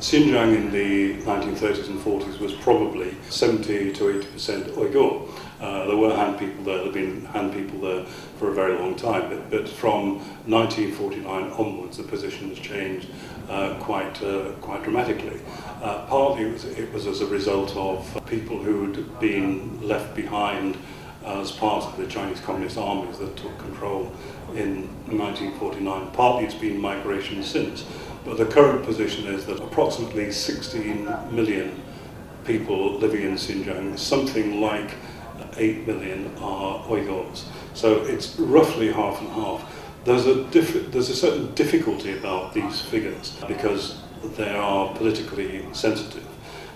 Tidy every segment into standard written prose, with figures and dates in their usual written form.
Xinjiang in the 1930s and 40s was probably 70 to 80% Uyghur. There were Han people there, there have been Han people there for a very long time, but from 1949 onwards the position has changed quite dramatically. Partly it was as a result of people who had been left behind as part of the Chinese Communist armies that took control in 1949. Partly it's been migration since, but the current position is that approximately 16 million people living in Xinjiang, something like 8 million are Uyghurs. So it's roughly half and half. There's a certain difficulty about these figures because they are politically sensitive.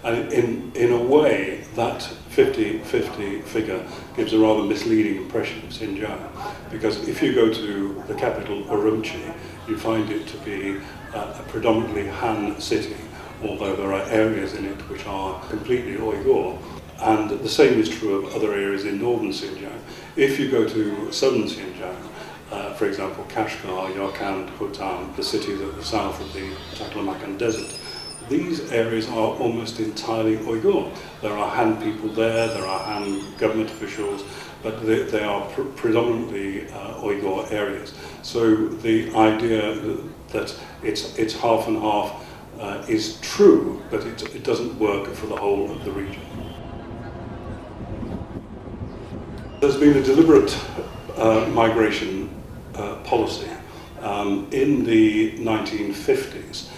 And in a way, that 50-50 figure gives a rather misleading impression of Xinjiang. Because if you go to the capital, Urumqi, you find it to be a predominantly Han city, although there are areas in it which are completely Uyghur. And the same is true of other areas in northern Xinjiang. If you go to southern Xinjiang, for example, Kashgar, Yarkand, Hotan, the cities at the south of the Taklamakan Desert, these areas are almost entirely Uyghur. There are Han people there are Han government officials, but they are predominantly Uyghur areas. So the idea that it's half and half is true, but it doesn't work for the whole of the region. There's been a deliberate migration policy. In the 1950s,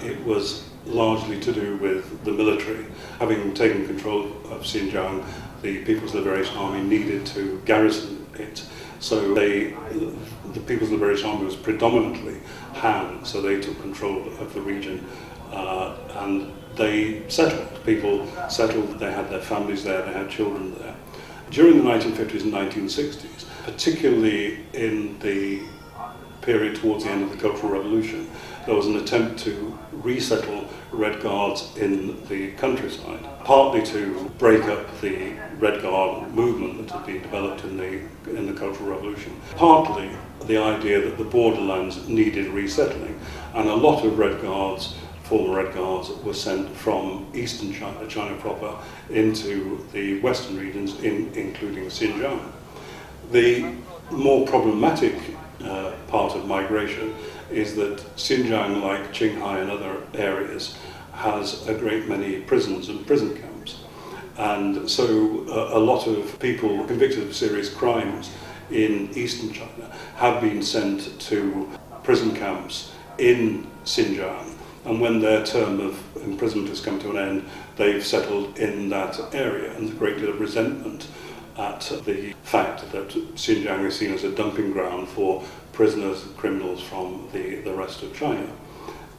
it was largely to do with the military. Having taken control of Xinjiang, the People's Liberation Army needed to garrison it. So the People's Liberation Army was predominantly Han, so they took control of the region and they settled. People settled, they had their families there, they had children there. During the 1950s and 1960s, particularly in the period towards the end of the Cultural Revolution, there was an attempt to resettle Red Guards in the countryside, partly to break up the Red Guard movement that had been developed in the Cultural Revolution, partly the idea that the borderlands needed resettling, and a lot of Red Guards, former Red Guards, were sent from eastern China proper into the western regions, including Xinjiang. The more problematic part of migration is that Xinjiang, like Qinghai and other areas, has a great many prisons and prison camps. And so a lot of people convicted of serious crimes in eastern China have been sent to prison camps in Xinjiang. And when their term of imprisonment has come to an end, they've settled in that area. And there's a great deal of resentment at the fact that Xinjiang is seen as a dumping ground for prisoners and criminals from the rest of China.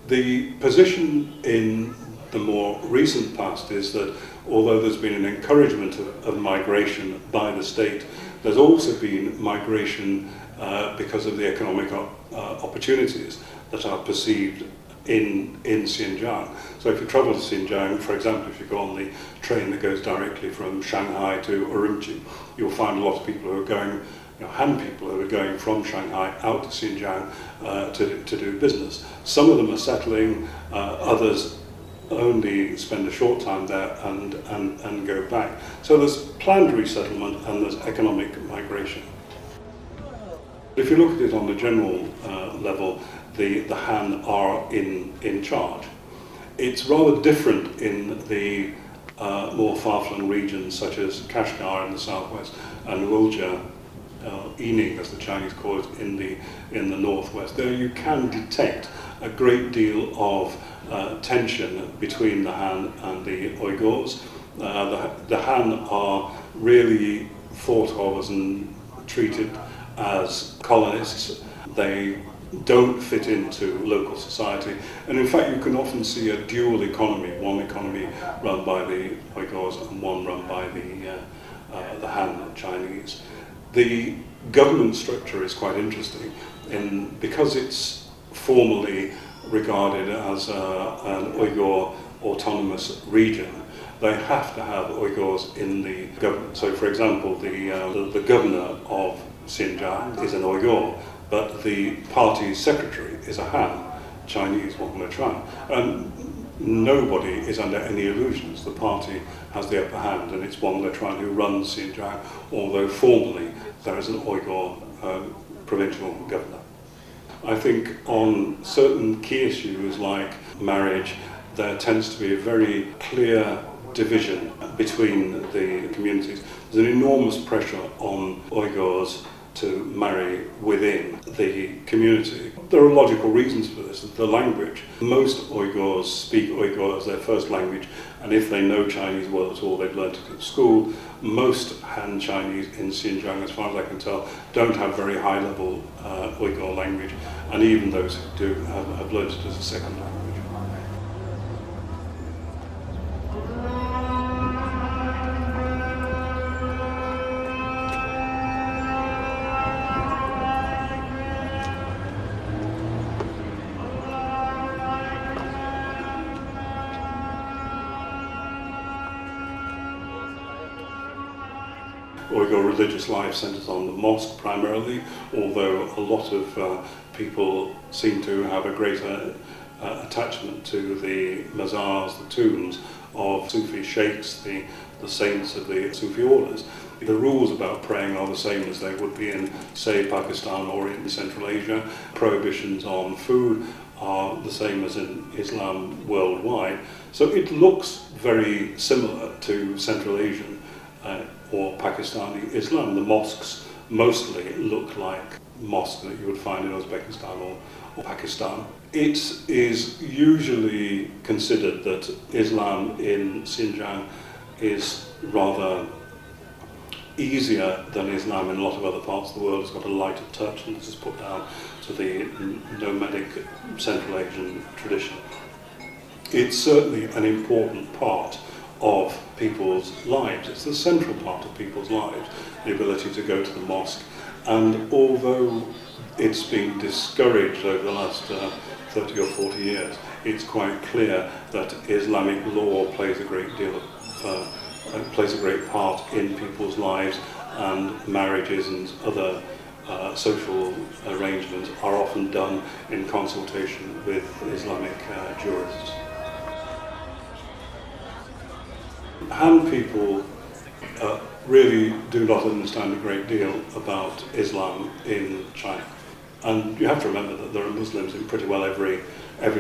The position in the more recent past is that although there's been an encouragement of migration by the state, there's also been migration because of the economic opportunities that are perceived in Xinjiang. So if you travel to Xinjiang, for example, if you go on the train that goes directly from Shanghai to Urumqi, you'll find a lot of people who are going, Han people who are going from Shanghai out to Xinjiang to do business. Some of them are settling, others only spend a short time there and go back. So there's planned resettlement and there's economic migration. If you look at it on the general level, the Han are in charge. It's rather different in the more far-flung regions such as Kashgar in the southwest and Wulja, Yining as the Chinese call it, in the northwest. There you can detect a great deal of tension between the Han and the Uyghurs. The Han are really thought of as and treated as colonists. They don't fit into local society, and in fact you can often see a dual economy, one economy run by the Uyghurs and one run by the Han Chinese. The government structure is quite interesting, because it's formally regarded as an Uyghur autonomous region. They have to have Uyghurs in the government. So, for example, the governor of Xinjiang is an Uyghur, but the party's secretary is a Han, Chinese, Wang Lechan. And nobody is under any illusions. The party has the upper hand, and it's one they're trying to run Xinjiang, although formally there is an Uyghur provincial governor. I think on certain key issues like marriage, there tends to be a very clear division between the communities. There's an enormous pressure on Uyghurs to marry within the community. There are logical reasons for this. The language. Most Uyghurs speak Uyghur as their first language, and if they know Chinese well at all, they've learnt it at school. Most Han Chinese in Xinjiang, as far as I can tell, don't have very high-level Uyghur language, and even those who do have learnt it as a second language. Uyghur religious life centres on the mosque primarily, although a lot of people seem to have a greater attachment to the mazars, the tombs of Sufi sheikhs, the saints of the Sufi orders. The rules about praying are the same as they would be in, say, Pakistan or in Central Asia. Prohibitions on food are the same as in Islam worldwide. So it looks very similar to Central Asian or Pakistani Islam. The mosques mostly look like mosques that you would find in Uzbekistan or Pakistan. It is usually considered that Islam in Xinjiang is rather easier than Islam in a lot of other parts of the world. It's got a lighter touch, and this is put down to the nomadic Central Asian tradition. It's certainly an important part of people's lives. It's the central part of people's lives, the ability to go to the mosque. And although it's been discouraged over the last 30 or 40 years, it's quite clear that Islamic law plays a great part in people's lives, and marriages and other social arrangements are often done in consultation with Islamic jurists. Han people really do not understand a great deal about Islam in China. And you have to remember that there are Muslims in pretty well every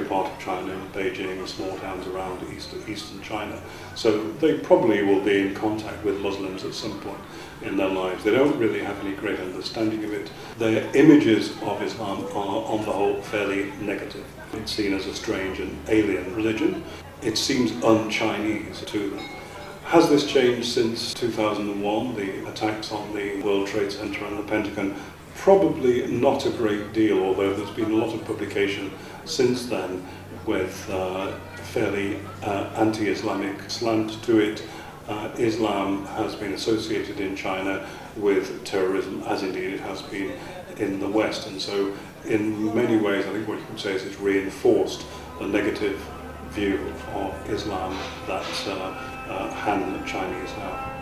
part of China, in Beijing and small towns around eastern China. So they probably will be in contact with Muslims at some point in their lives. They don't really have any great understanding of it. Their images of Islam are, on the whole, fairly negative. It's seen as a strange and alien religion. It seems un-Chinese to them. Has this changed since 2001, the attacks on the World Trade Center and the Pentagon? Probably not a great deal, although there's been a lot of publication since then with fairly anti-Islamic slant to it. Islam has been associated in China with terrorism, as indeed it has been in the West, and so in many ways I think what you can say is it's reinforced the negative view of Islam that Han Chinese have.